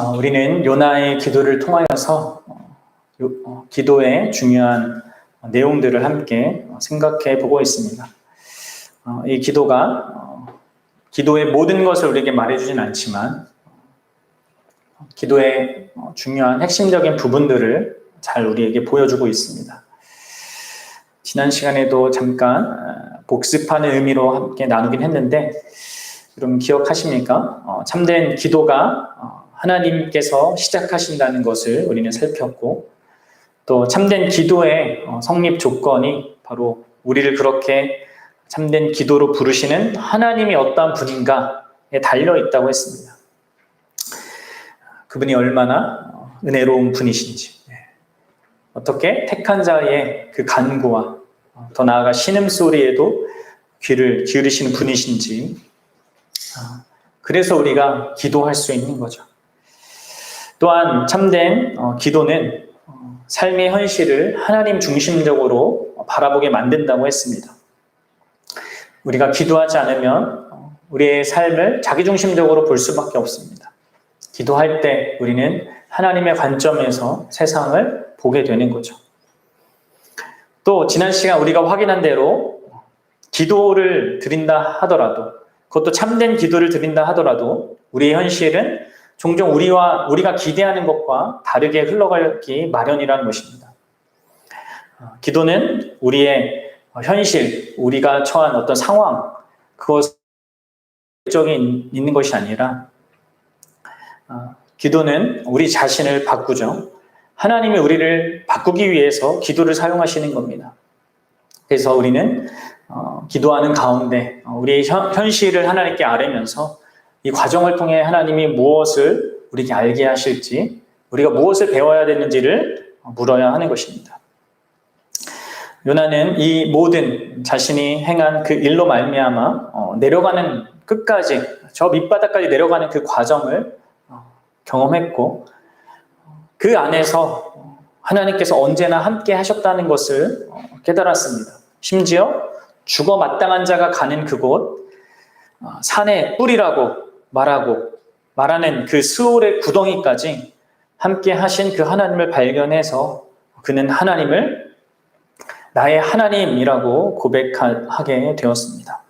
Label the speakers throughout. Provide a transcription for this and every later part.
Speaker 1: 우리는 요나의 기도를 통하여서 기도의 중요한 내용들을 함께 생각해 보고 있습니다. 이 기도가 기도의 모든 것을 우리에게 말해주진 않지만 기도의 중요한 핵심적인 부분들을 잘 우리에게 보여주고 있습니다. 지난 시간에도 잠깐 복습하는 의미로 함께 나누긴 했는데 여러분 기억하십니까? 참된 기도가 하나님께서 시작하신다는 것을 우리는 살폈고, 또 참된 기도의 성립 조건이 바로 우리를 그렇게 참된 기도로 부르시는 하나님이 어떠한 분인가에 달려 있다고 했습니다. 그분이 얼마나 은혜로운 분이신지, 어떻게 택한 자의 그 간구와 더 나아가 신음소리에도 귀를 기울이시는 분이신지, 그래서 우리가 기도할 수 있는 거죠. 또한 참된 기도는 삶의 현실을 하나님 중심적으로 바라보게 만든다고 했습니다. 우리가 기도하지 않으면 우리의 삶을 자기중심적으로 볼 수밖에 없습니다. 기도할 때 우리는 하나님의 관점에서 세상을 보게 되는 거죠. 또 지난 시간 우리가 확인한 대로 기도를 드린다 하더라도, 그것도 참된 기도를 드린다 하더라도 우리의 현실은 종종 우리가 기대하는 것과 다르게 흘러가기 마련이라는 것입니다. 기도는 우리의 현실, 우리가 처한 어떤 상황, 그것에 있는 것이 아니라 기도는 우리 자신을 바꾸죠. 하나님이 우리를 바꾸기 위해서 기도를 사용하시는 겁니다. 그래서 우리는 기도하는 가운데 우리의 현실을 하나님께 아뢰면서 이 과정을 통해 하나님이 무엇을 우리에게 알게 하실지, 우리가 무엇을 배워야 되는지를 물어야 하는 것입니다. 요나는 이 모든 자신이 행한 그 일로 말미암아 내려가는 끝까지, 저 밑바닥까지 내려가는 그 과정을 경험했고, 그 안에서 하나님께서 언제나 함께 하셨다는 것을 깨달았습니다. 심지어 죽어 마땅한 자가 가는 그곳, 산의 뿔이라고 말하는 그 스올의 구덩이까지 함께 하신 그 하나님을 발견해서 그는 하나님을 나의 하나님이라고 고백하게 되었습니다.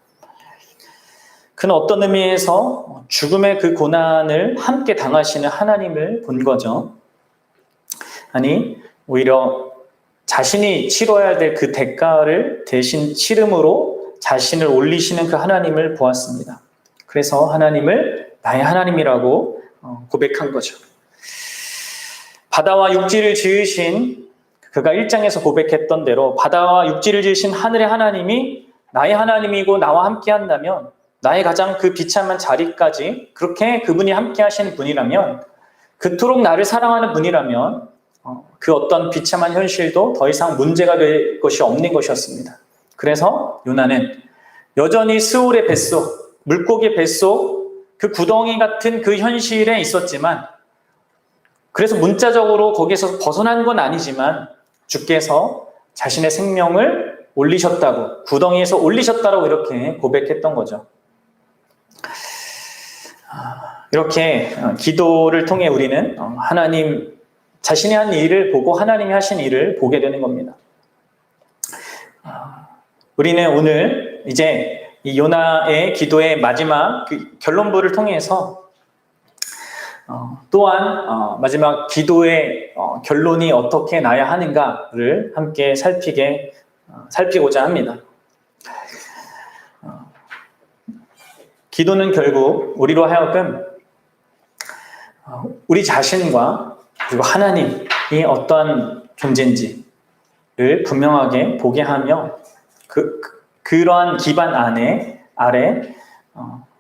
Speaker 1: 그는 어떤 의미에서 죽음의 그 고난을 함께 당하시는 하나님을 본 거죠. 아니, 오히려 자신이 치러야 될 그 대가를 대신 치름으로 자신을 올리시는 그 하나님을 보았습니다. 그래서 하나님을 나의 하나님이라고 고백한 거죠. 바다와 육지를 지으신, 그가 1장에서 고백했던 대로 바다와 육지를 지으신 하늘의 하나님이 나의 하나님이고 나와 함께 한다면, 나의 가장 그 비참한 자리까지 그렇게 그분이 함께 하시는 분이라면, 그토록 나를 사랑하는 분이라면 그 어떤 비참한 현실도 더 이상 문제가 될 것이 없는 것이었습니다. 그래서 요나는 여전히 스올의 뱃속, 물고기 뱃속 그 구덩이 같은 그 현실에 있었지만, 그래서 문자적으로 거기에서 벗어난 건 아니지만 주께서 자신의 생명을 올리셨다고, 구덩이에서 올리셨다고 이렇게 고백했던 거죠. 이렇게 기도를 통해 우리는 하나님 자신이 한 일을 보고 하나님이 하신 일을 보게 되는 겁니다. 우리는 오늘 이제 이 요나의 기도의 마지막 그 결론부를 통해서 또한 마지막 기도의 결론이 어떻게 나야 하는가를 함께 살피고자 합니다. 기도는 결국 우리로 하여금 우리 자신과 그리고 하나님이 어떠한 존재인지를 분명하게 보게 하며 그러한 기반 아래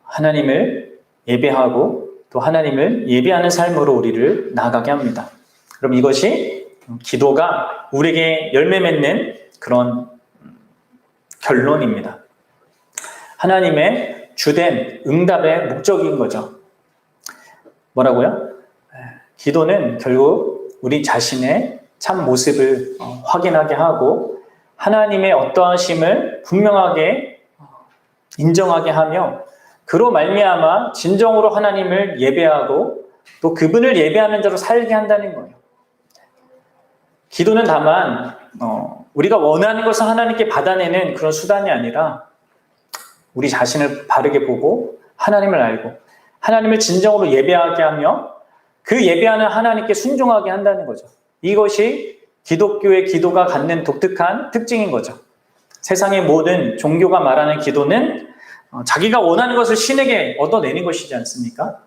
Speaker 1: 하나님을 예배하고 또 하나님을 예배하는 삶으로 우리를 나아가게 합니다. 그럼 이것이 기도가 우리에게 열매 맺는 그런 결론입니다. 하나님의 주된 응답의 목적인 거죠. 뭐라고요? 기도는 결국 우리 자신의 참 모습을 확인하게 하고 하나님의 어떠하심을 분명하게 인정하게 하며 그로 말미암아 진정으로 하나님을 예배하고 또 그분을 예배하는 자로 살게 한다는 거예요. 기도는 다만 우리가 원하는 것을 하나님께 받아내는 그런 수단이 아니라 우리 자신을 바르게 보고 하나님을 알고 하나님을 진정으로 예배하게 하며 그 예배하는 하나님께 순종하게 한다는 거죠. 이것이 기독교의 기도가 갖는 독특한 특징인 거죠. 세상의 모든 종교가 말하는 기도는 자기가 원하는 것을 신에게 얻어내는 것이지 않습니까?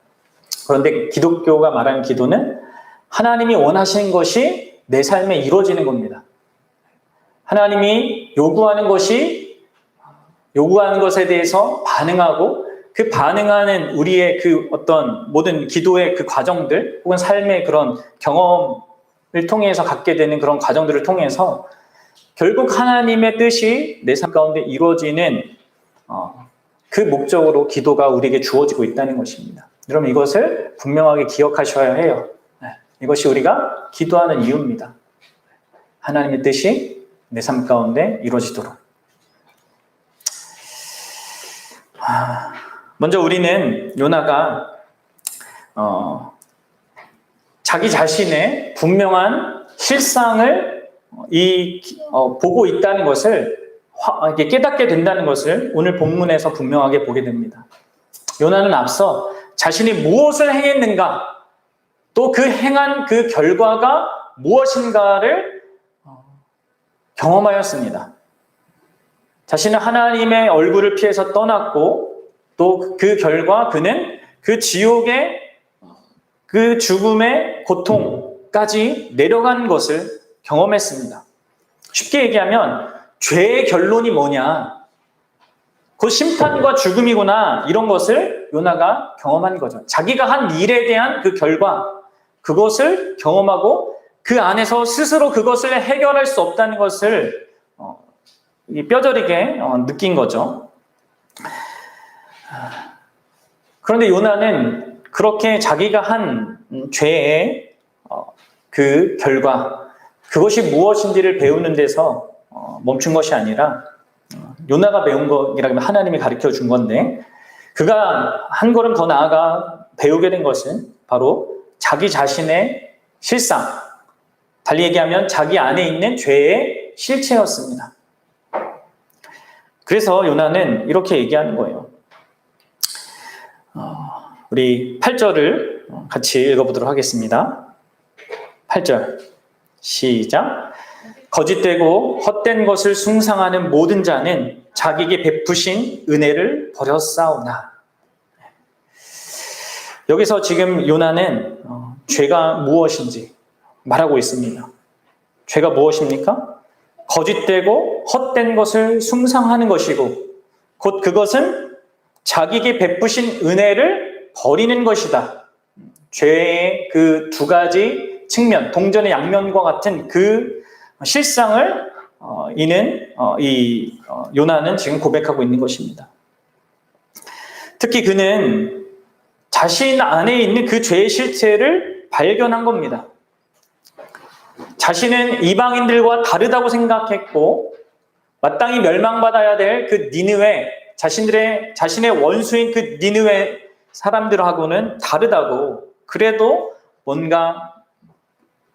Speaker 1: 그런데 기독교가 말하는 기도는 하나님이 원하시는 것이 내 삶에 이루어지는 겁니다. 하나님이 요구하는 것에 대해서 반응하고 그 반응하는 우리의 그 어떤 모든 기도의 그 과정들 혹은 삶의 그런 경험을 통해서 갖게 되는 그런 과정들을 통해서 결국 하나님의 뜻이 내 삶 가운데 이루어지는 그 목적으로 기도가 우리에게 주어지고 있다는 것입니다. 여러분 이것을 분명하게 기억하셔야 해요. 이것이 우리가 기도하는 이유입니다. 하나님의 뜻이 내 삶 가운데 이루어지도록. 먼저 우리는 요나가 자기 자신의 분명한 실상을 보고 있다는 것을 깨닫게 된다는 것을 오늘 본문에서 분명하게 보게 됩니다. 요나는 앞서 자신이 무엇을 행했는가 또 그 행한 그 결과가 무엇인가를 경험하였습니다. 자신은 하나님의 얼굴을 피해서 떠났고 또 그 결과 그는 그 지옥의 그 죽음의 고통까지 내려간 것을 경험했습니다. 쉽게 얘기하면 죄의 결론이 뭐냐? 그 심판과 죽음이구나 이런 것을 요나가 경험한 거죠. 자기가 한 일에 대한 그 결과 그것을 경험하고 그 안에서 스스로 그것을 해결할 수 없다는 것을 뼈저리게 느낀 거죠. 그런데 요나는 그렇게 자기가 한 죄의 그 결과 그것이 무엇인지를 배우는 데서 멈춘 것이 아니라 요나가 배운 것이라면 하나님이 가르쳐 준 건데 그가 한 걸음 더 나아가 배우게 된 것은 바로 자기 자신의 실상, 달리 얘기하면 자기 안에 있는 죄의 실체였습니다. 그래서 요나는 이렇게 얘기하는 거예요. 우리 8절을 같이 읽어보도록 하겠습니다. 8절 시작. 거짓되고 헛된 것을 숭상하는 모든 자는 자기에게 베푸신 은혜를 버렸사오나. 여기서 지금 요나는 죄가 무엇인지 말하고 있습니다. 죄가 무엇입니까? 거짓되고 헛된 것을 숭상하는 것이고 곧 그것은 자기에게 베푸신 은혜를 버리는 것이다. 죄의 그 두 가지 측면, 동전의 양면과 같은 그 실상을 요나는 지금 고백하고 있는 것입니다. 특히 그는 자신 안에 있는 그 죄의 실체를 발견한 겁니다. 자신은 이방인들과 다르다고 생각했고 마땅히 멸망받아야 될 그 니느웨, 자신의 원수인 그 니느웨 사람들하고는 다르다고, 그래도 뭔가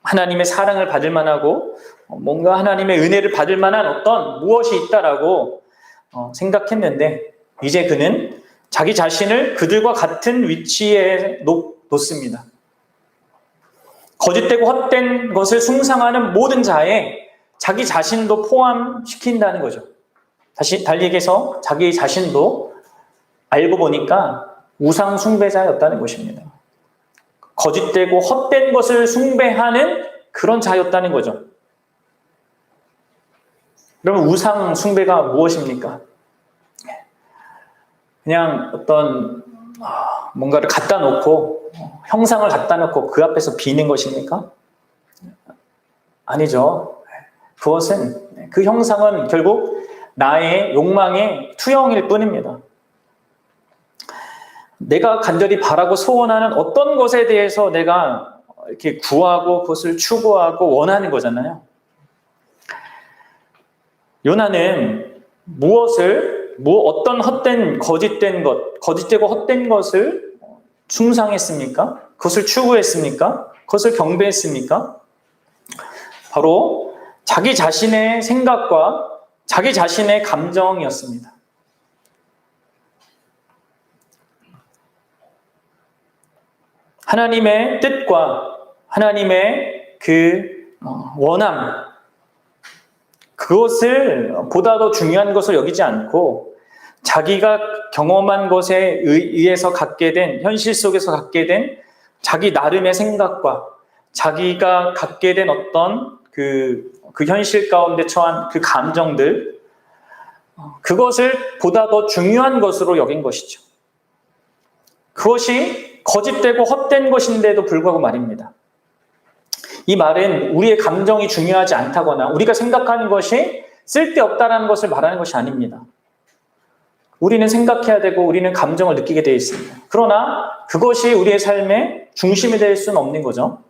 Speaker 1: 하나님의 사랑을 받을 만하고 뭔가 하나님의 은혜를 받을 만한 어떤 무엇이 있다라고 생각했는데 이제 그는 자기 자신을 그들과 같은 위치에 놓습니다. 거짓되고 헛된 것을 숭상하는 모든 자에 자기 자신도 포함시킨다는 거죠. 달리 얘기해서 자기 자신도 알고 보니까 우상 숭배자였다는 것입니다. 거짓되고 헛된 것을 숭배하는 그런 자였다는 거죠. 그러면 우상 숭배가 무엇입니까? 그냥 어떤 뭔가를 갖다 놓고 형상을 갖다 놓고 그 앞에서 비는 것입니까? 아니죠. 그것은 그 형상은 결국 나의 욕망의 투영일 뿐입니다. 내가 간절히 바라고 소원하는 어떤 것에 대해서 내가 이렇게 구하고 그것을 추구하고 원하는 거잖아요. 요나는 어떤 헛된 거짓되고 헛된 것을 충상했습니까? 그것을 추구했습니까? 그것을 경배했습니까? 바로 자기 자신의 생각과 자기 자신의 감정이었습니다. 하나님의 뜻과 하나님의 그 원함, 그것을 보다 더 중요한 것을 여기지 않고 자기가 경험한 것에 의해서 갖게 된, 현실 속에서 갖게 된 자기 나름의 생각과 자기가 갖게 된 어떤 그 현실 가운데 처한 그 감정들, 그것을 보다 더 중요한 것으로 여긴 것이죠. 그것이 거짓되고 헛된 것인데도 불구하고 말입니다. 이 말은 우리의 감정이 중요하지 않다거나 우리가 생각하는 것이 쓸데없다라는 것을 말하는 것이 아닙니다. 우리는 생각해야 되고 우리는 감정을 느끼게 되어 있습니다. 그러나 그것이 우리의 삶의 중심이 될 수는 없는 거죠.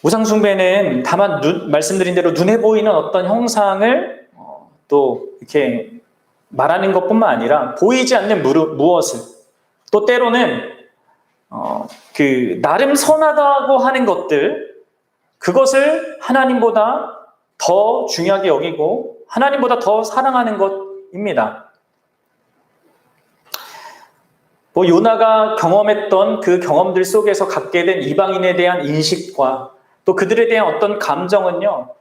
Speaker 1: 우상숭배는 다만 말씀드린 대로 눈에 보이는 어떤 형상을 또 이렇게 말하는 것뿐만 아니라 보이지 않는 무엇을 또 때로는 나름 선하다고 하는 것들, 그것을 하나님보다 더 중요하게 여기고 하나님보다 더 사랑하는 것입니다. 요나가 경험했던 그 경험들 속에서 갖게 된 이방인에 대한 인식과 또 그들에 대한 어떤 감정은요,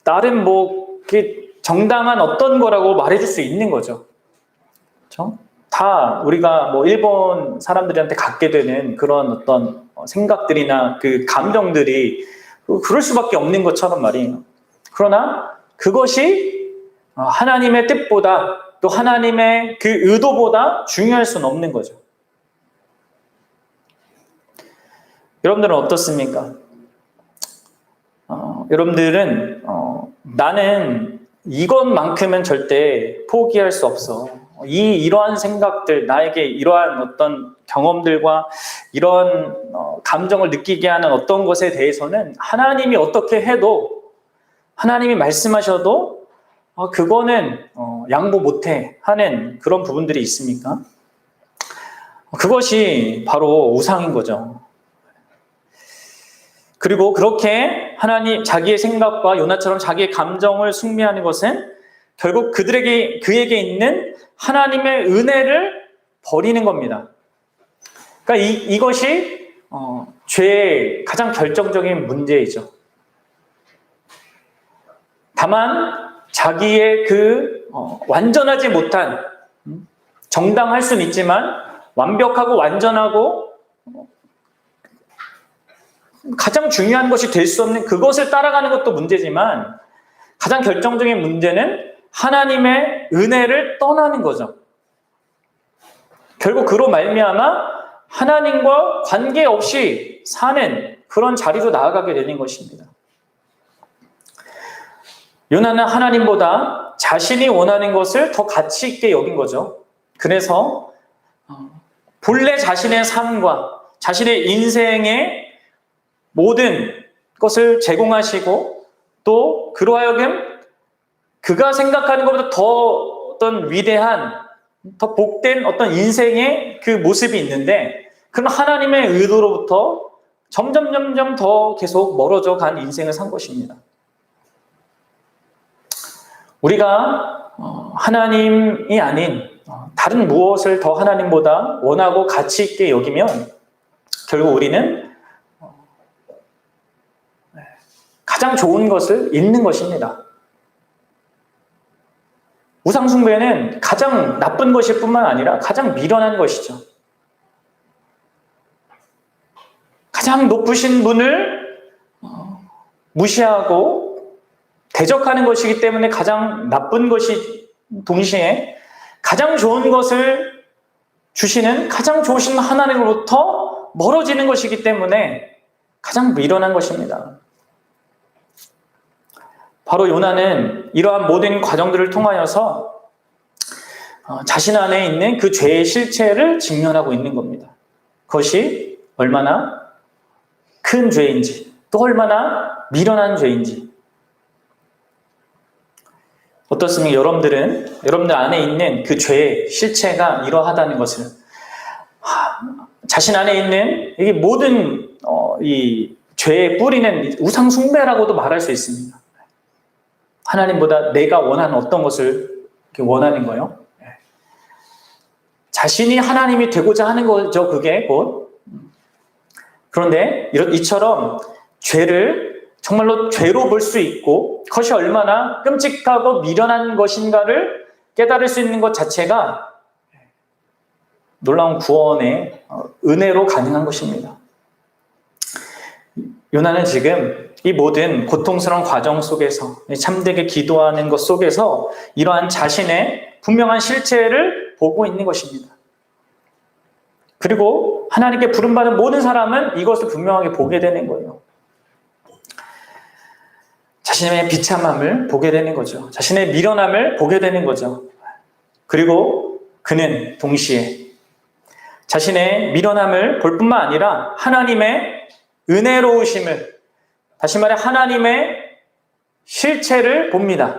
Speaker 1: 나름 정당한 어떤 거라고 말해줄 수 있는 거죠. 그렇죠? 다 우리가 일본 사람들한테 갖게 되는 그런 어떤 생각들이나 그 감정들이 그럴 수밖에 없는 것처럼 말이에요. 그러나 그것이 하나님의 뜻보다 또 하나님의 그 의도보다 중요할 수는 없는 거죠. 여러분들은 어떻습니까? 여러분들은 나는 이것만큼은 절대 포기할 수 없어. 이러한 생각들, 나에게 이러한 어떤 경험들과 이런 감정을 느끼게 하는 어떤 것에 대해서는 하나님이 어떻게 해도, 하나님이 말씀하셔도 그거는 양보 못해 하는 그런 부분들이 있습니까? 그것이 바로 우상인 거죠. 그리고 그렇게 하나님 자기의 생각과 요나처럼 자기의 감정을 숭배하는 것은 결국 그에게 있는 하나님의 은혜를 버리는 겁니다. 그러니까 이것이 죄의 가장 결정적인 문제이죠. 다만 자기의 완전하지 못한, 정당할 수는 있지만 완벽하고 완전하고 가장 중요한 것이 될 수 없는 그것을 따라가는 것도 문제지만 가장 결정적인 문제는 하나님의 은혜를 떠나는 거죠. 결국 그로 말미암아 하나님과 관계없이 사는 그런 자리로 나아가게 되는 것입니다. 요나는 하나님보다 자신이 원하는 것을 더 가치 있게 여긴 거죠. 그래서 본래 자신의 삶과 자신의 인생의 모든 것을 제공하시고 또 그로 하여금 그가 생각하는 것보다 더 어떤 위대한, 더 복된 어떤 인생의 그 모습이 있는데 그런 하나님의 의도로부터 점점 더 계속 멀어져 간 인생을 산 것입니다. 우리가 하나님이 아닌 다른 무엇을 더 하나님보다 원하고 가치 있게 여기면 결국 우리는 가장 좋은 것을 잃는 것입니다. 우상숭배는 가장 나쁜 것일 뿐만 아니라 가장 미련한 것이죠. 가장 높으신 분을 무시하고 대적하는 것이기 때문에 가장 나쁜 것이 동시에 가장 좋은 것을 주시는 가장 좋으신 하나님으로부터 멀어지는 것이기 때문에 가장 미련한 것입니다. 바로 요나는 이러한 모든 과정들을 통하여서 자신 안에 있는 그 죄의 실체를 직면하고 있는 겁니다. 그것이 얼마나 큰 죄인지, 또 얼마나 미련한 죄인지. 어떻습니까? 여러분들 안에 있는 그 죄의 실체가 이러하다는 것을, 자신 안에 있는 이 모든 이 죄의 뿌리는 우상 숭배라고도 말할 수 있습니다. 하나님보다 내가 원하는 어떤 것을 원하는 거예요. 자신이 하나님이 되고자 하는 거죠, 그게 곧. 그런데 이처럼 죄를 정말로 죄로 볼 수 있고 그것이 얼마나 끔찍하고 미련한 것인가를 깨달을 수 있는 것 자체가 놀라운 구원의 은혜로 가능한 것입니다. 요나는 지금 이 모든 고통스러운 과정 속에서 참되게 기도하는 것 속에서 이러한 자신의 분명한 실체를 보고 있는 것입니다. 그리고 하나님께 부름받은 모든 사람은 이것을 분명하게 보게 되는 거예요. 자신의 비참함을 보게 되는 거죠. 자신의 미련함을 보게 되는 거죠. 그리고 그는 동시에 자신의 미련함을 볼 뿐만 아니라 하나님의 은혜로우심을, 다시 말해 하나님의 실체를 봅니다.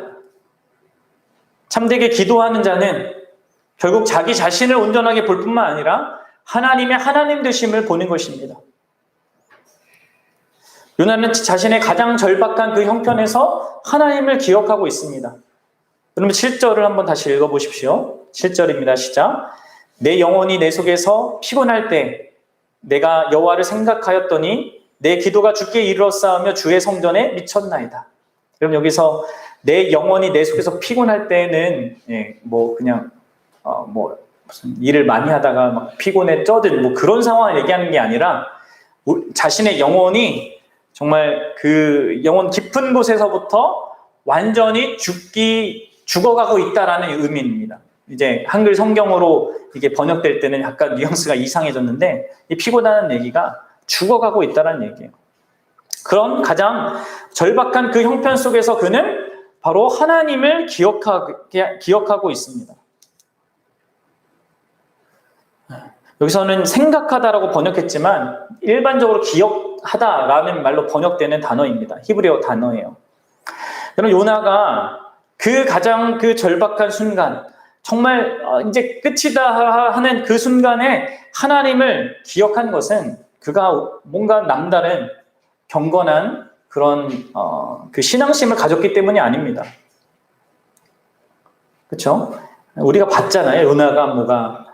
Speaker 1: 참되게 기도하는 자는 결국 자기 자신을 온전하게 볼 뿐만 아니라 하나님의 하나님 되심을 보는 것입니다. 요나는 자신의 가장 절박한 그 형편에서 하나님을 기억하고 있습니다. 그러면 7절을 한번 다시 읽어보십시오. 7절입니다. 시작. 내 영혼이 내 속에서 피곤할 때 내가 여호와를 생각하였더니 내 기도가 주께 이르렀사오며 주의 성전에 미쳤나이다. 그럼 여기서 내 영혼이 내 속에서 피곤할 때는 그냥 무슨 일을 많이 하다가 막 피곤에 쩌든 그런 상황을 얘기하는 게 아니라 자신의 영혼이 정말 그 영혼 깊은 곳에서부터 완전히 죽어가고 있다라는 의미입니다. 이제 한글 성경으로 이게 번역될 때는 약간 뉘앙스가 이상해졌는데 이 피곤하다는 얘기가 죽어가고 있다는 얘기예요. 그런 가장 절박한 그 형편 속에서 그는 바로 하나님을 기억하고 있습니다. 여기서는 생각하다라고 번역했지만 일반적으로 기억하다라는 말로 번역되는 단어입니다. 히브리어 단어예요. 여러분, 요나가 그 가장 그 절박한 순간, 정말 이제 끝이다 하는 그 순간에 하나님을 기억한 것은 그가 뭔가 남다른 경건한 그런 그 신앙심을 가졌기 때문이 아닙니다. 그렇죠? 우리가 봤잖아요. 요나가 뭐가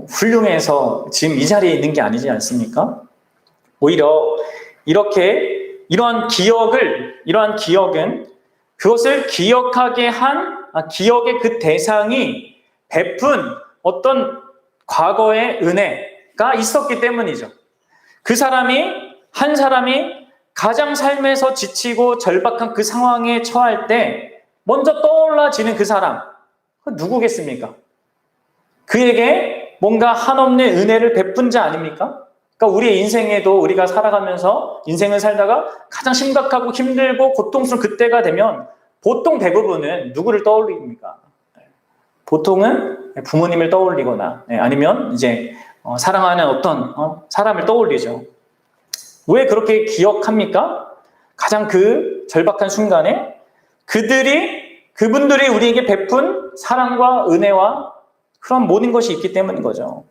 Speaker 1: 훌륭해서 지금 이 자리에 있는 게 아니지 않습니까? 오히려 이러한 기억은 그것을 기억하게 한 기억의 그 대상이 베푼 어떤 과거의 은혜가 있었기 때문이죠. 한 사람이 가장 삶에서 지치고 절박한 그 상황에 처할 때 먼저 떠올라지는 그 사람, 누구겠습니까? 그에게 뭔가 한없는 은혜를 베푼 자 아닙니까? 그러니까 우리의 인생에도 우리가 살아가면서 인생을 살다가 가장 심각하고 힘들고 고통스러운 그때가 되면 보통 대부분은 누구를 떠올립니까? 보통은 부모님을 떠올리거나 아니면 이제 사랑하는 어떤 사람을 떠올리죠. 왜 그렇게 기억합니까? 가장 그 절박한 순간에 그분들이 우리에게 베푼 사랑과 은혜와 그런 모든 것이 있기 때문인 거죠.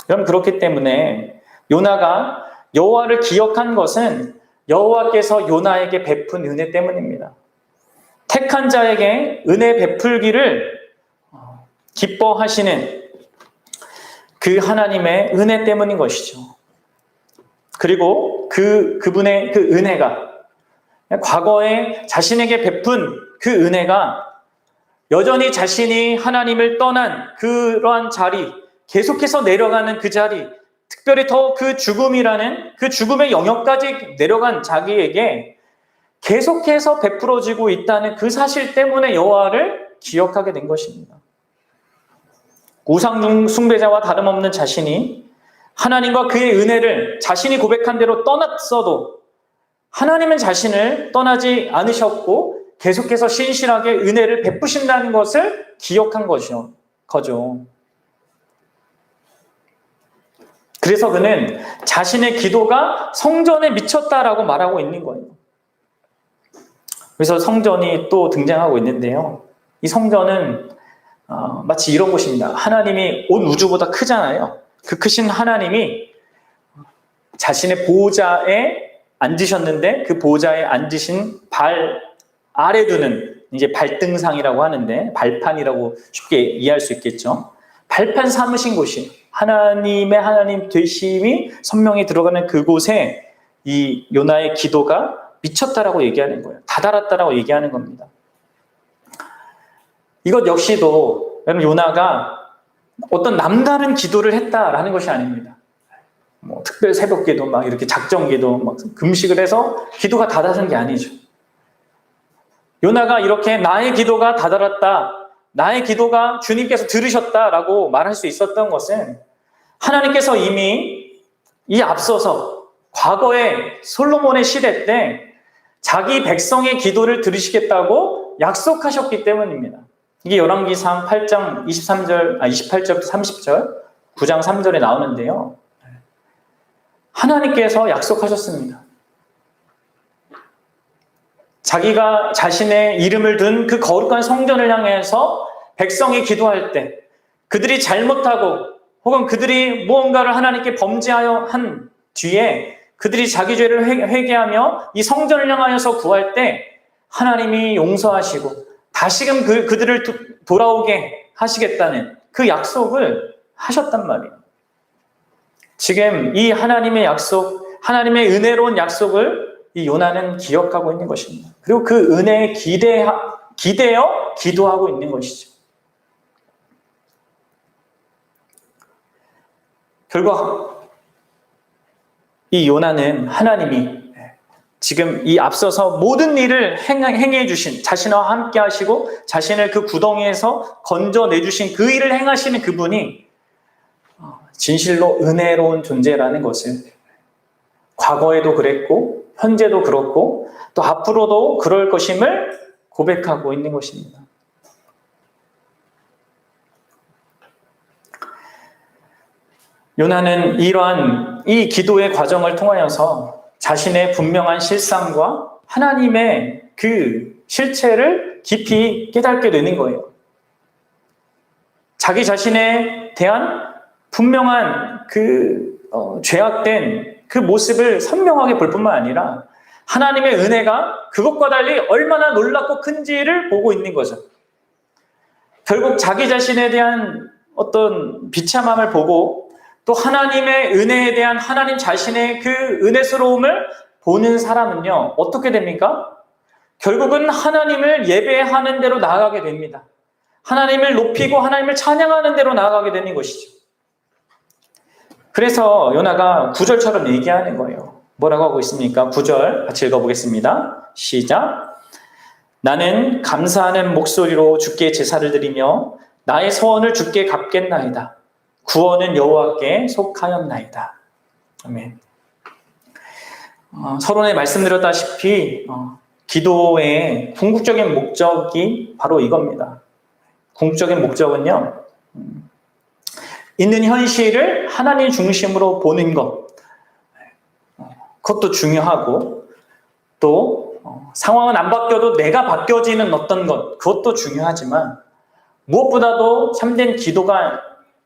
Speaker 1: 그럼 그렇기 때문에 요나가 여호와를 기억한 것은 여호와께서 요나에게 베푼 은혜 때문입니다. 택한 자에게 은혜 베풀기를 기뻐하시는 그 하나님의 은혜 때문인 것이죠. 그리고 그분의 그 은혜가, 과거에 자신에게 베푼 그 은혜가 여전히 자신이 하나님을 떠난 그러한 자리, 계속해서 내려가는 그 자리, 특별히 더 그 죽음이라는 그 죽음의 영역까지 내려간 자기에게 계속해서 베풀어지고 있다는 그 사실 때문에 여호와를 기억하게 된 것입니다. 우상 숭배자와 다름없는 자신이 하나님과 그의 은혜를 자신이 고백한 대로 떠났어도 하나님은 자신을 떠나지 않으셨고 계속해서 신실하게 은혜를 베푸신다는 것을 기억한 거죠. 그래서 그는 자신의 기도가 성전에 미쳤다라고 말하고 있는 거예요. 그래서 성전이 또 등장하고 있는데요. 이 성전은 마치 이런 곳입니다. 하나님이 온 우주보다 크잖아요. 그 크신 하나님이 자신의 보호자에 앉으셨는데 그 보호자에 앉으신 발 아래 두는 이제 발등상이라고 하는데 발판이라고 쉽게 이해할 수 있겠죠. 발판 삼으신 곳이 하나님의 하나님 되심이 선명히 들어가는 그곳에 이 요나의 기도가 미쳤다라고 얘기하는 거예요. 다다랐다라고 얘기하는 겁니다. 이것 역시도 여러분 요나가 어떤 남다른 기도를 했다라는 것이 아닙니다. 뭐 특별 새벽기도 막 이렇게 작정기도 막 금식을 해서 기도가 다다른 게 아니죠. 요나가 이렇게 나의 기도가 다다랐다, 나의 기도가 주님께서 들으셨다라고 말할 수 있었던 것은 하나님께서 이미 이 앞서서 과거에 솔로몬의 시대 때 자기 백성의 기도를 들으시겠다고 약속하셨기 때문입니다. 이게 열왕기상 8장 28절부터 30절, 9장 3절에 나오는데요. 하나님께서 약속하셨습니다. 자기가 자신의 이름을 둔 그 거룩한 성전을 향해서 백성이 기도할 때 그들이 잘못하고 혹은 그들이 무언가를 하나님께 범죄하여 한 뒤에 그들이 자기 죄를 회개하며 이 성전을 향하여서 구할 때 하나님이 용서하시고 다시금 그들을 돌아오게 하시겠다는 그 약속을 하셨단 말이에요. 지금 이 하나님의 약속, 하나님의 은혜로운 약속을 이 요나는 기억하고 있는 것입니다. 그리고 그 은혜에 기대어 기도하고 있는 것이죠. 결국 이 요나는 하나님이 지금 이 앞서서 모든 일을 행해 주신, 자신과 함께 하시고 자신을 그 구덩이에서 건져내 주신 그 일을 행하시는 그분이 진실로 은혜로운 존재라는 것을 과거에도 그랬고 현재도 그렇고 또 앞으로도 그럴 것임을 고백하고 있는 것입니다. 요나는 이러한 이 기도의 과정을 통하여서 자신의 분명한 실상과 하나님의 그 실체를 깊이 깨닫게 되는 거예요. 자기 자신에 대한 분명한 그 죄악된 그 모습을 선명하게 볼 뿐만 아니라 하나님의 은혜가 그것과 달리 얼마나 놀랍고 큰지를 보고 있는 거죠. 결국 자기 자신에 대한 어떤 비참함을 보고 또 하나님의 은혜에 대한 하나님 자신의 그 은혜스러움을 보는 사람은요, 어떻게 됩니까? 결국은 하나님을 예배하는 대로 나아가게 됩니다. 하나님을 높이고 하나님을 찬양하는 대로 나아가게 되는 것이죠. 그래서 요나가 9절처럼 얘기하는 거예요. 뭐라고 하고 있습니까? 9절 같이 읽어보겠습니다. 시작. 나는 감사하는 목소리로 주께 제사를 드리며 나의 소원을 주께 갚겠나이다. 구원은 여호와께 속하였나이다. 아멘. 서론에 말씀드렸다시피 기도의 궁극적인 목적이 바로 이겁니다. 궁극적인 목적은요, 있는 현실을 하나님 중심으로 보는 것, 그것도 중요하고 또 상황은 안 바뀌어도 내가 바뀌어지는 어떤 것, 그것도 중요하지만 무엇보다도 참된 기도가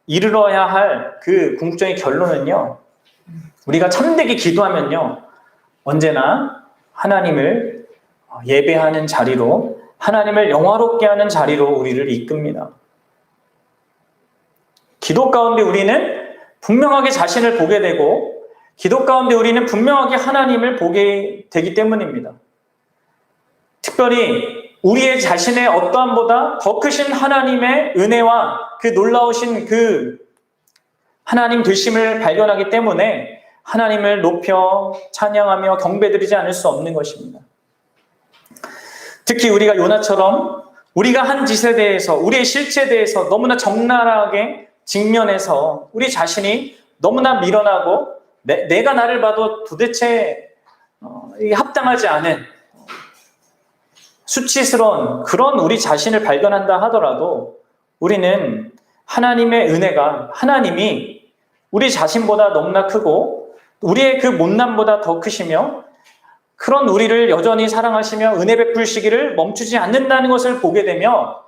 Speaker 1: 이르러야 할 그 궁극적인 결론은요, 우리가 참되게 기도하면요, 언제나 하나님을 예배하는 자리로, 하나님을 영화롭게 하는 자리로 우리를 이끕니다. 기도 가운데 우리는 분명하게 자신을 보게 되고 기도 가운데 우리는 분명하게 하나님을 보게 되기 때문입니다. 특별히 우리의 자신의 어떠함보다 더 크신 하나님의 은혜와 그 놀라우신 그 하나님 되심을 발견하기 때문에 하나님을 높여 찬양하며 경배드리지 않을 수 없는 것입니다. 특히 우리가 요나처럼 우리가 한 짓에 대해서, 우리의 실체에 대해서 너무나 적나라하게 직면해서 우리 자신이 너무나 미련하고 내가 나를 봐도 도대체 합당하지 않은 수치스러운 그런 우리 자신을 발견한다 하더라도 우리는 하나님의 은혜가, 하나님이 우리 자신보다 너무나 크고 우리의 그 못남보다 더 크시며 그런 우리를 여전히 사랑하시며 은혜 베푸시기를 멈추지 않는다는 것을 보게 되며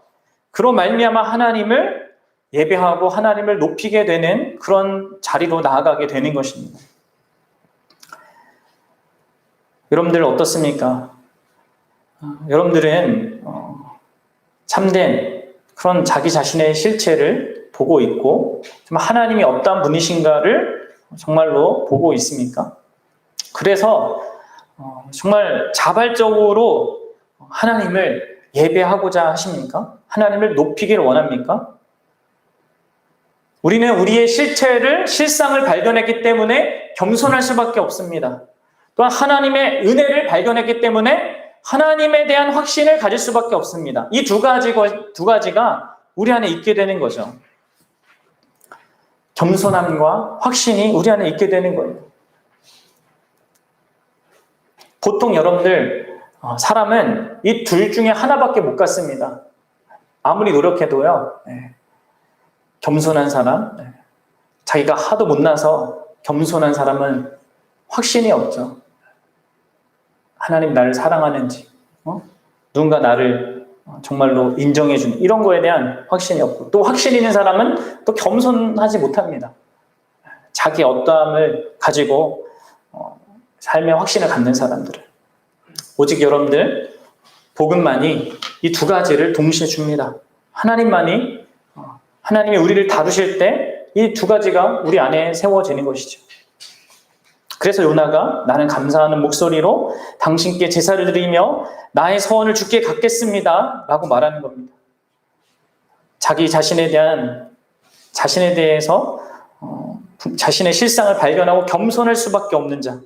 Speaker 1: 그로 말미암아 하나님을 예배하고 하나님을 높이게 되는 그런 자리로 나아가게 되는 것입니다. 여러분들 어떻습니까? 여러분들은 참된 그런 자기 자신의 실체를 보고 있고 하나님이 어떠한 분이신가를 정말로 보고 있습니까? 그래서 정말 자발적으로 하나님을 예배하고자 하십니까? 하나님을 높이기를 원합니까? 우리는 우리의 실상을 발견했기 때문에 겸손할 수밖에 없습니다. 또한 하나님의 은혜를 발견했기 때문에 하나님에 대한 확신을 가질 수밖에 없습니다. 이 두 가지가 우리 안에 있게 되는 거죠. 겸손함과 확신이 우리 안에 있게 되는 거예요. 보통 여러분들 사람은 이 둘 중에 하나밖에 못 갖습니다. 아무리 노력해도요. 겸손한 사람, 자기가 하도 못나서 겸손한 사람은 확신이 없죠. 하나님 나를 사랑하는지, 누군가 나를 정말로 인정해주는 이런 거에 대한 확신이 없고, 또 확신 있는 사람은 또 겸손하지 못합니다. 자기 어떠함을 가지고 삶의 확신을 갖는 사람들은 오직 여러분들 복음만이 이 두 가지를 동시에 줍니다. 하나님이 우리를 다루실 때 이 두 가지가 우리 안에 세워지는 것이죠. 그래서 요나가 나는 감사하는 목소리로 당신께 제사를 드리며 나의 서원을 주께 갚겠습니다 라고 말하는 겁니다. 자기 자신에 대해서 자신의 실상을 발견하고 겸손할 수밖에 없는 자,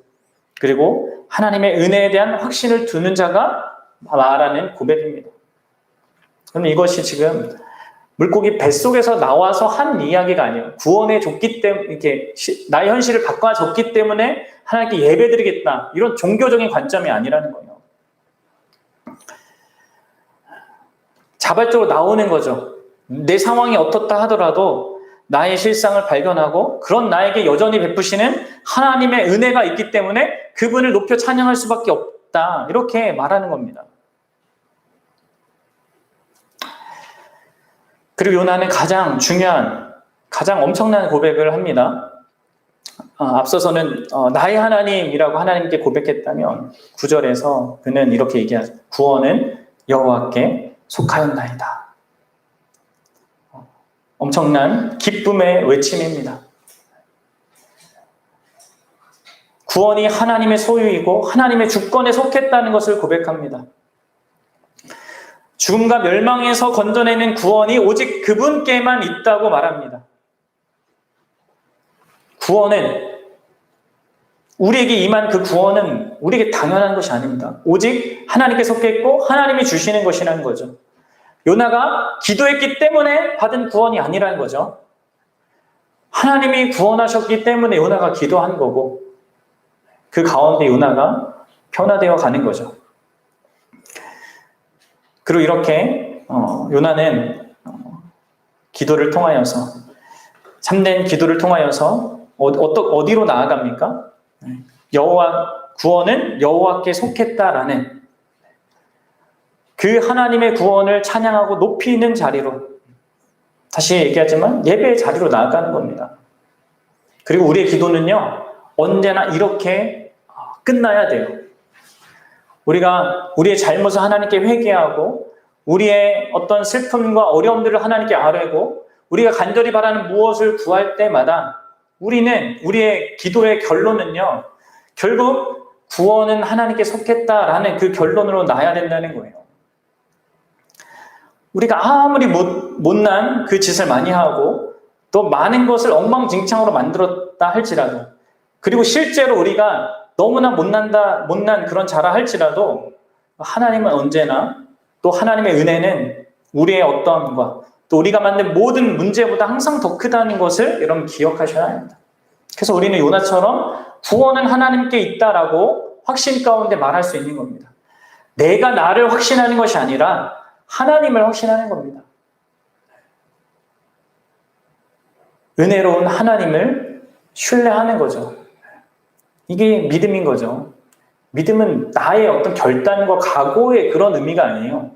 Speaker 1: 그리고 하나님의 은혜에 대한 확신을 두는 자가 말하는 고백입니다. 그럼 이것이 지금 물고기 뱃속에서 나와서 한 이야기가 아니에요. 구원해 줬기 때문에, 이렇게 나의 현실을 바꿔줬기 때문에 하나님께 예배드리겠다, 이런 종교적인 관점이 아니라는 거예요. 자발적으로 나오는 거죠. 내 상황이 어떻다 하더라도 나의 실상을 발견하고 그런 나에게 여전히 베푸시는 하나님의 은혜가 있기 때문에 그분을 높여 찬양할 수밖에 없다, 이렇게 말하는 겁니다. 그리고 요나는 가장 중요한, 가장 엄청난 고백을 합니다. 앞서서는 나의 하나님이라고 하나님께 고백했다면 9절에서 그는 이렇게 얘기하죠. 구원은 여호와께 속하였나이다. 엄청난 기쁨의 외침입니다. 구원이 하나님의 소유이고 하나님의 주권에 속했다는 것을 고백합니다. 죽음과 멸망에서 건져내는 구원이 오직 그분께만 있다고 말합니다. 구원은, 우리에게 임한 그 구원은 우리에게 당연한 것이 아닙니다. 오직 하나님께 속했고 하나님이 주시는 것이라는 거죠. 요나가 기도했기 때문에 받은 구원이 아니라는 거죠. 하나님이 구원하셨기 때문에 요나가 기도한 거고, 그 가운데 요나가 변화되어 가는 거죠. 그리고 이렇게 요나는 기도를 통하여서, 참된 기도를 통하여서 어디로 나아갑니까? 구원은 여호와께 속했다라는 그 하나님의 구원을 찬양하고 높이는 자리로, 다시 얘기하지만 예배의 자리로 나아가는 겁니다. 그리고 우리의 기도는요, 언제나 이렇게 끝나야 돼요. 우리가 우리의 잘못을 하나님께 회개하고 우리의 어떤 슬픔과 어려움들을 하나님께 아뢰고 우리가 간절히 바라는 무엇을 구할 때마다 우리의 기도의 결론은요, 결국 구원은 하나님께 속했다라는 그 결론으로 나야 된다는 거예요. 우리가 아무리 못난 그 짓을 많이 하고 또 많은 것을 엉망진창으로 만들었다 할지라도, 그리고 실제로 우리가 너무나 못난 그런 자라 할지라도 하나님은 언제나, 또 하나님의 은혜는 우리의 어떠함과 또 우리가 만든 모든 문제보다 항상 더 크다는 것을 여러분 기억하셔야 합니다. 그래서 우리는 요나처럼 구원은 하나님께 있다라고 확신 가운데 말할 수 있는 겁니다. 내가 나를 확신하는 것이 아니라 하나님을 확신하는 겁니다. 은혜로운 하나님을 신뢰하는 거죠. 이게 믿음인 거죠. 믿음은 나의 어떤 결단과 각오의 그런 의미가 아니에요.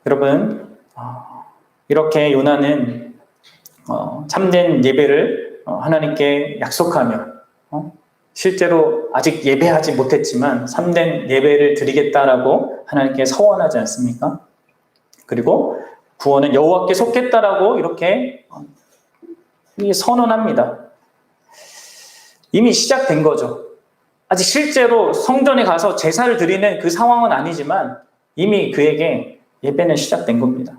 Speaker 1: 여러분, 이렇게 요나는 참된 예배를 하나님께 약속하며 실제로 아직 예배하지 못했지만 참된 예배를 드리겠다라고 하나님께 서원하지 않습니까? 그리고 구원은 여호와께 속했다라고 이렇게 선언합니다. 이미 시작된 거죠. 아직 실제로 성전에 가서 제사를 드리는 그 상황은 아니지만 이미 그에게 예배는 시작된 겁니다.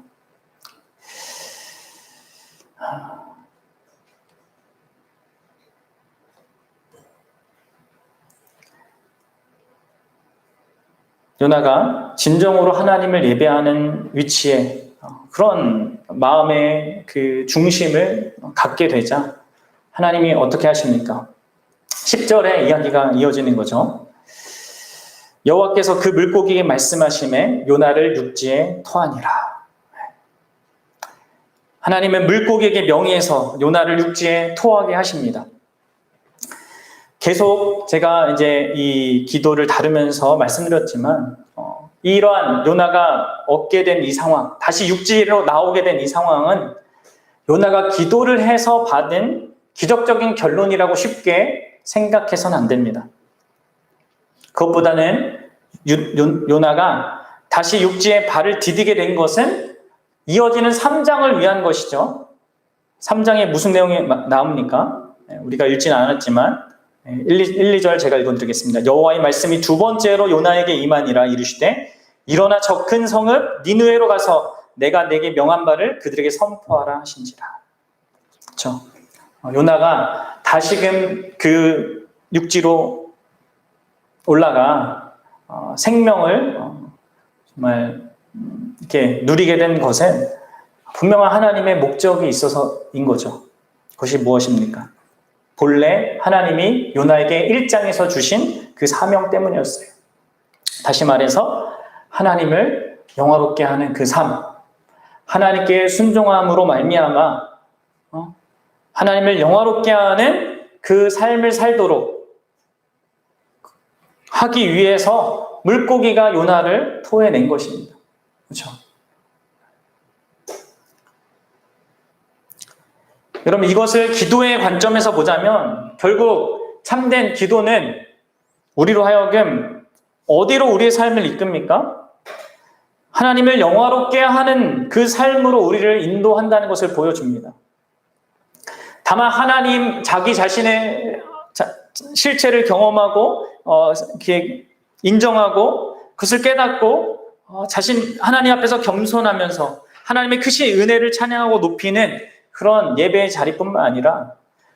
Speaker 1: 요나가 진정으로 하나님을 예배하는 위치에 그런 마음의 그 중심을 갖게 되자 하나님이 어떻게 하십니까? 10절에 이야기가 이어지는 거죠. 여호와께서 그 물고기에게 말씀하시매 요나를 육지에 토하니라. 하나님은 물고기에게 명의해서 요나를 육지에 토하게 하십니다. 계속 제가 이제 이 기도를 다루면서 말씀드렸지만 이러한 요나가 얻게 된 이 상황, 다시 육지로 나오게 된 이 상황은 요나가 기도를 해서 받은 기적적인 결론이라고 쉽게 생각해서는 안 됩니다. 그것보다는 요나가 다시 육지에 발을 디디게 된 것은 이어지는 3장을 위한 것이죠. 3장에 무슨 내용이 나옵니까? 우리가 읽지는 않았지만 1, 2절 제가 읽어드리겠습니다. 여호와의 말씀이 두 번째로 요나에게 임하니라 이르시되 일어나 저 큰 성읍 니느웨로 가서 내가 내게 명한 바를 그들에게 선포하라 하신지라. 그렇죠? 요나가 다시금 그 육지로 올라가 생명을 정말 이렇게 누리게 된 것은 분명한 하나님의 목적이 있어서인 거죠. 그것이 무엇입니까? 본래 하나님이 요나에게 1장에서 주신 그 사명 때문이었어요. 다시 말해서 하나님을 영화롭게 하는 그 삶, 하나님께 순종함으로 말미암아 하나님을 영화롭게 하는 그 삶을 살도록 하기 위해서 물고기가 요나를 토해낸 것입니다. 그렇죠? 여러분, 이것을 기도의 관점에서 보자면 결국 참된 기도는 우리로 하여금 어디로 우리의 삶을 이끕니까? 하나님을 영화롭게 하는 그 삶으로 우리를 인도한다는 것을 보여줍니다. 다만 하나님 자기 자신의 실체를 경험하고 인정하고 그것을 깨닫고 자신 하나님 앞에서 겸손하면서 하나님의 크신 은혜를 찬양하고 높이는 그런 예배의 자리뿐만 아니라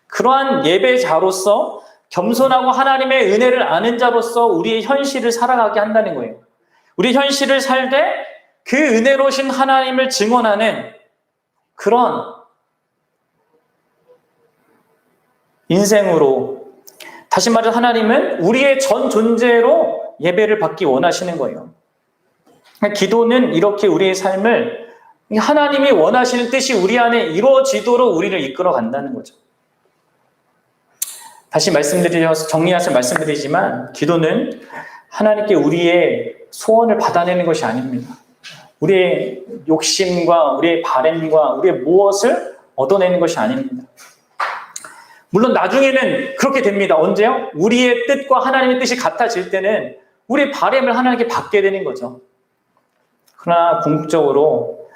Speaker 1: 그러한 예배자로서 겸손하고 하나님의 은혜를 아는 자로서 우리의 현실을 살아가게 한다는 거예요. 우리 현실을 살되 그 은혜로우신 하나님을 증언하는 그런 인생으로, 다시 말해서 하나님은 우리의 전 존재로 예배를 받기 원하시는 거예요. 기도는 이렇게 우리의 삶을 하나님이 원하시는 뜻이 우리 안에 이루어지도록 우리를 이끌어 간다는 거죠. 다시 정리해서 말씀드리지만 기도는 하나님께 우리의 소원을 받아내는 것이 아닙니다. 우리의 욕심과 우리의 바램과 우리의 무엇을 얻어내는 것이 아닙니다. 물론 나중에는 그렇게 됩니다. 언제요? 우리의 뜻과 하나님의 뜻이 같아질 때는 우리의 바램을 하나님께 받게 되는 거죠. 그러나 궁극적으로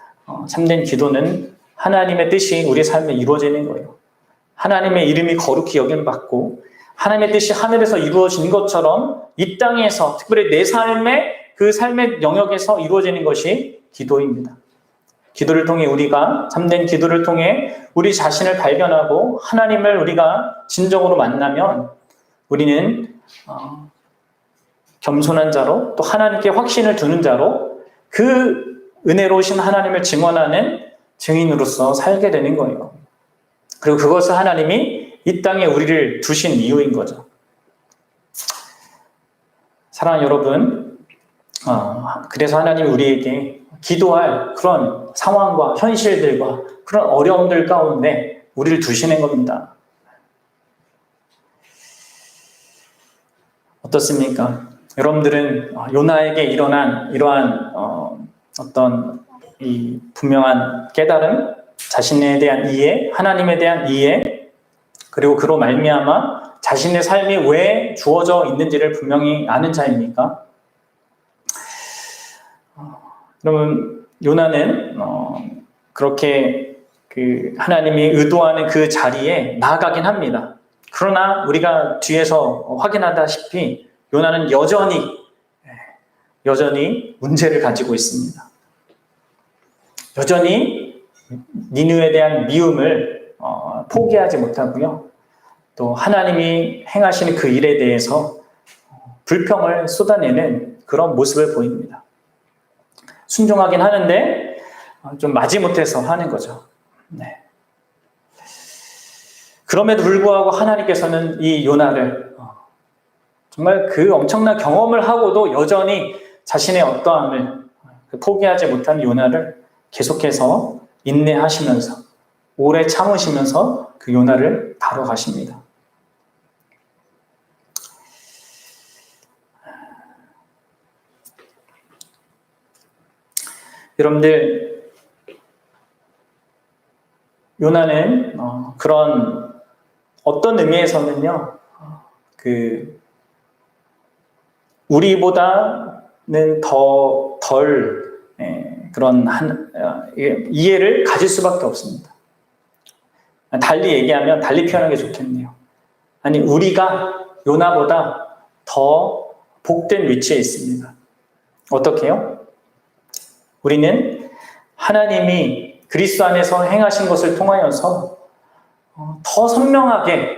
Speaker 1: 참된 기도는 하나님의 뜻이 우리의 삶에 이루어지는 거예요. 하나님의 이름이 거룩히 여김받고 하나님의 뜻이 하늘에서 이루어진 것처럼 이 땅에서 특별히 내 삶의 그 삶의 영역에서 이루어지는 것이 기도입니다. 기도를 통해 우리가 참된 기도를 통해 우리 자신을 발견하고 하나님을 우리가 진정으로 만나면 우리는 겸손한 자로 또 하나님께 확신을 두는 자로 그 은혜로우신 하나님을 증언하는 증인으로서 살게 되는 거예요. 그리고 그것을 하나님이 이 땅에 우리를 두신 이유인 거죠. 사랑하는 여러분, 그래서 하나님이 우리에게 기도할 그런 상황과 현실들과 그런 어려움들 가운데 우리를 두시는 겁니다. 어떻습니까? 여러분들은 요나에게 일어난 이러한 어떤 이 분명한 깨달음, 자신에 대한 이해, 하나님에 대한 이해, 그리고 그로 말미암아 자신의 삶이 왜 주어져 있는지를 분명히 아는 자입니까? 그러면 요나는 그렇게 그 하나님이 의도하는 그 자리에 나아가긴 합니다. 그러나 우리가 뒤에서 확인하다시피 요나는 여전히 문제를 가지고 있습니다. 여전히 니느웨에 대한 미움을 포기하지 못하고요. 또 하나님이 행하시는 그 일에 대해서 불평을 쏟아내는 그런 모습을 보입니다. 순종하긴 하는데 좀 마지못해서 하는 거죠. 네. 그럼에도 불구하고 하나님께서는 이 요나를 정말 그 엄청난 경험을 하고도 여전히 자신의 어떠함을 포기하지 못한 요나를 계속해서 인내하시면서 오래 참으시면서 그 요나를 다뤄가십니다. 여러분들, 요나는 그런 어떤 의미에서는요, 우리보다는 덜 그런 이해를 가질 수밖에 없습니다. 달리 표현하는 게 좋겠네요. 아니, 우리가 요나보다 더 복된 위치에 있습니다. 어떻게 해요? 우리는 하나님이 그리스도 안에서 행하신 것을 통하여서 더 선명하게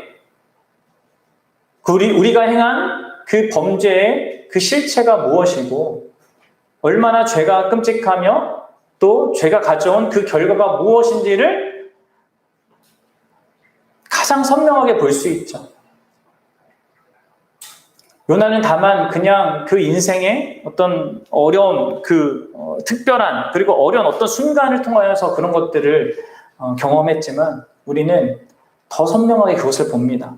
Speaker 1: 우리가 행한 그 범죄의 그 실체가 무엇이고 얼마나 죄가 끔찍하며 또 죄가 가져온 그 결과가 무엇인지를 가장 선명하게 볼 수 있죠. 요나는 다만 그냥 그 인생의 어떤 어려운 특별한 그리고 어려운 어떤 순간을 통하여서 그런 것들을 경험했지만 우리는 더 선명하게 그것을 봅니다.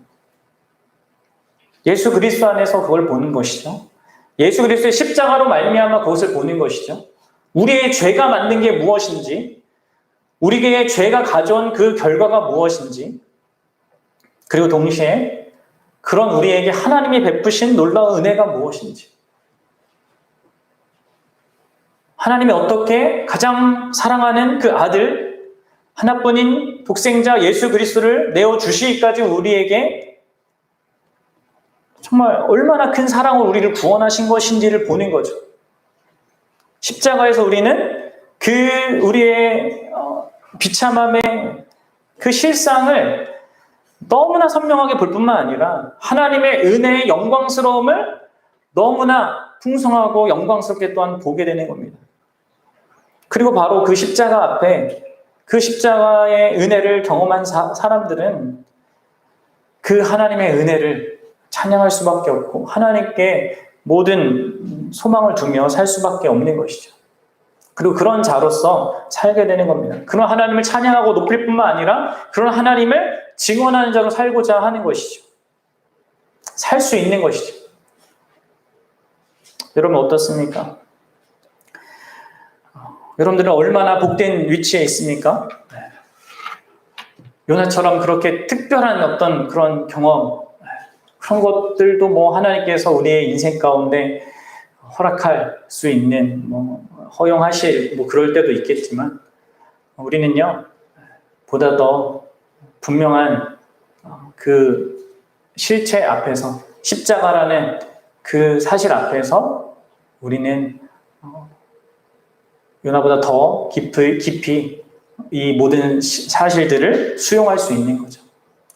Speaker 1: 예수 그리스도 안에서 그걸 보는 것이죠. 예수 그리스도의 십자가로 말미암아 그것을 보는 것이죠. 우리의 죄가 만든 게 무엇인지, 우리의 죄가 가져온 그 결과가 무엇인지, 그리고 동시에 그런 우리에게 하나님이 베푸신 놀라운 은혜가 무엇인지, 하나님이 어떻게 가장 사랑하는 그 아들, 하나뿐인 독생자 예수 그리스도를 내어주시기까지 우리에게 정말 얼마나 큰 사랑으로 우리를 구원하신 것인지를 보는 거죠. 십자가에서 우리는 우리의 비참함의 그 실상을 너무나 선명하게 볼 뿐만 아니라 하나님의 은혜의 영광스러움을 너무나 풍성하고 영광스럽게 또한 보게 되는 겁니다. 그리고 바로 그 십자가 앞에 그 십자가의 은혜를 경험한 사람들은 그 하나님의 은혜를 찬양할 수밖에 없고 하나님께 모든 소망을 두며 살 수밖에 없는 것이죠. 그리고 그런 자로서 살게 되는 겁니다. 그런 하나님을 찬양하고 높일 뿐만 아니라 그런 하나님을 증언하는 자로 살고자 하는 것이죠. 살 수 있는 것이죠. 여러분 어떻습니까? 여러분들은 얼마나 복된 위치에 있습니까? 요나처럼 그렇게 특별한 어떤 그런 경험, 그런 것들도 하나님께서 우리의 인생 가운데 허락할 수 있는, 허용하실, 그럴 때도 있겠지만, 우리는요, 보다 더 분명한 그 실체 앞에서, 십자가라는 그 사실 앞에서 우리는 요나보다 더 깊이 이 모든 사실들을 수용할 수 있는 거죠.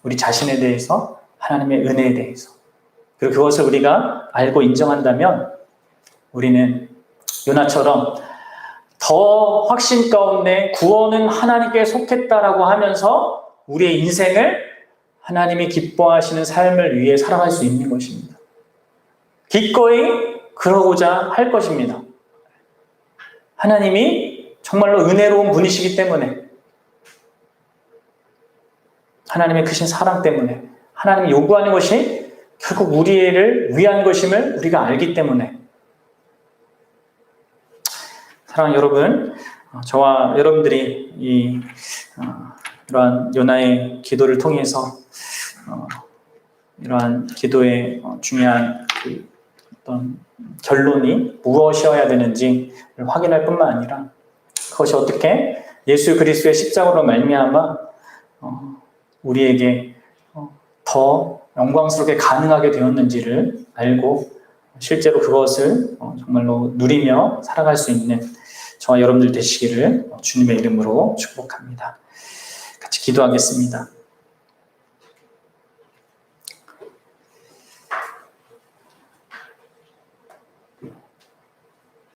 Speaker 1: 우리 자신에 대해서, 하나님의 은혜에 대해서. 그리고 그것을 우리가 알고 인정한다면 우리는 요나처럼 더 확신 가운데 구원은 하나님께 속했다라고 하면서 우리의 인생을 하나님이 기뻐하시는 삶을 위해 살아갈 수 있는 것입니다. 기꺼이 그러고자 할 것입니다. 하나님이 정말로 은혜로운 분이시기 때문에, 하나님의 크신 사랑 때문에, 하나님이 요구하는 것이 결국 우리를 위한 것임을 우리가 알기 때문에. 사랑하는 여러분, 저와 여러분들이 이러한 요나의 기도를 통해서 이러한 기도의 중요한 어떤 결론이 무엇이어야 되는지를 확인할 뿐만 아니라 그것이 어떻게 예수 그리스도의 십자가로 말미암아 우리에게 더 영광스럽게 가능하게 되었는지를 알고 실제로 그것을 정말로 누리며 살아갈 수 있는 저와 여러분들 되시기를 주님의 이름으로 축복합니다. 같이 기도하겠습니다.